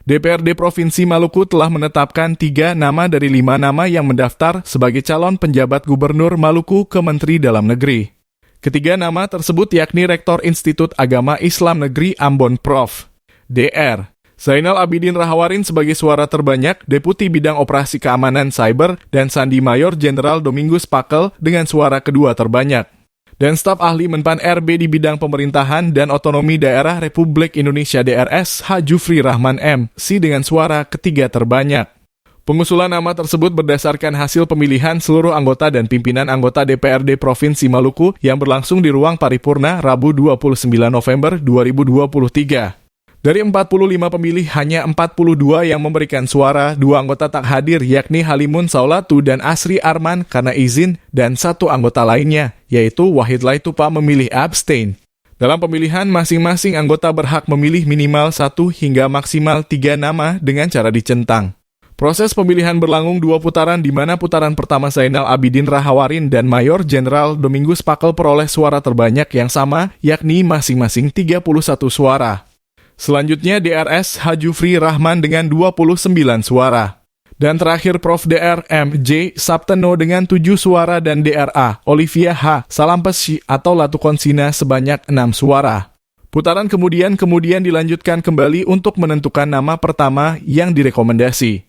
DPRD Provinsi Maluku telah menetapkan 3 nama dari 5 nama yang mendaftar sebagai calon penjabat gubernur Maluku ke Menteri Dalam Negeri. Ketiga nama tersebut yakni Rektor Institut Agama Islam Negeri Ambon Prof. Dr. Zainal Abidin Rahawarin sebagai suara terbanyak, Deputi Bidang Operasi Keamanan Cyber, dan Sandi Mayor Jenderal Domingus Pakel dengan suara kedua terbanyak. Dan staf ahli Menpan RB di bidang pemerintahan dan otonomi daerah Republik Indonesia DRS H. Jufri Rahman M.Si dengan suara ketiga terbanyak. Pengusulan nama tersebut berdasarkan hasil pemilihan seluruh anggota dan pimpinan anggota DPRD Provinsi Maluku yang berlangsung di ruang paripurna Rabu 29 November 2023. Dari 45 pemilih, hanya 42 yang memberikan suara, 2 anggota tak hadir yakni Halimun Saulatu dan Asri Arman karena izin, dan 1 anggota lainnya, yaitu Wahid Laitupa memilih abstain. Dalam pemilihan, masing-masing anggota berhak memilih minimal 1 hingga maksimal 3 nama dengan cara dicentang. Proses pemilihan berlangsung 2 putaran di mana putaran pertama Zainal Abidin Rahawarin dan Mayor Jenderal Domingus Pakel peroleh suara terbanyak yang sama, yakni masing-masing 31 suara. Selanjutnya DRS H. Jufri Rahman dengan 29 suara. Dan terakhir Prof. Dr. M. J. Sapteno dengan 7 suara dan DRA Olivia H. Salampesi atau Latukonsina sebanyak 6 suara. Putaran kemudian dilanjutkan kembali untuk menentukan nama pertama yang direkomendasi.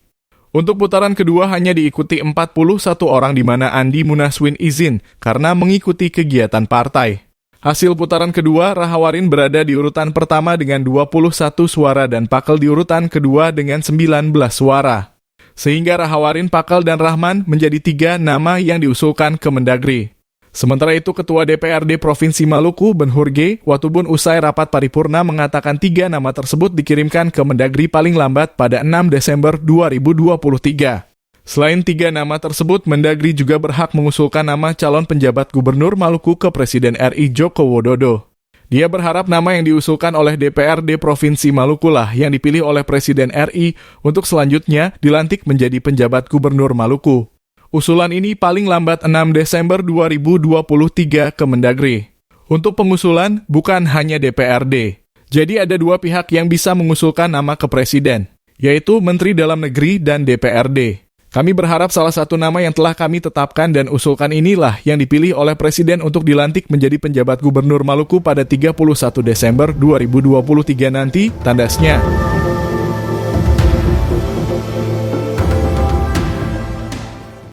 Untuk putaran kedua hanya diikuti 41 orang di mana Andi Munaswin izin karena mengikuti kegiatan partai. Hasil putaran kedua, Rahawarin berada di urutan pertama dengan 21 suara dan Pakel di urutan kedua dengan 19 suara. Sehingga Rahawarin, Pakel, dan Rahman menjadi 3 nama yang diusulkan ke Mendagri. Sementara itu, Ketua DPRD Provinsi Maluku, Benhur G. Watubun usai rapat paripurna mengatakan 3 nama tersebut dikirimkan ke Mendagri paling lambat pada 6 Desember 2023. Selain 3 nama tersebut, Mendagri juga berhak mengusulkan nama calon penjabat gubernur Maluku ke Presiden RI Joko Widodo. Dia berharap nama yang diusulkan oleh DPRD Provinsi Maluku lah yang dipilih oleh Presiden RI untuk selanjutnya dilantik menjadi penjabat gubernur Maluku. Usulan ini paling lambat 6 Desember 2023 ke Mendagri. Untuk pengusulan bukan hanya DPRD. Jadi ada 2 pihak yang bisa mengusulkan nama ke Presiden, yaitu Menteri Dalam Negeri dan DPRD. Kami berharap salah satu nama yang telah kami tetapkan dan usulkan inilah yang dipilih oleh Presiden untuk dilantik menjadi penjabat gubernur Maluku pada 31 Desember 2023 nanti, tandasnya.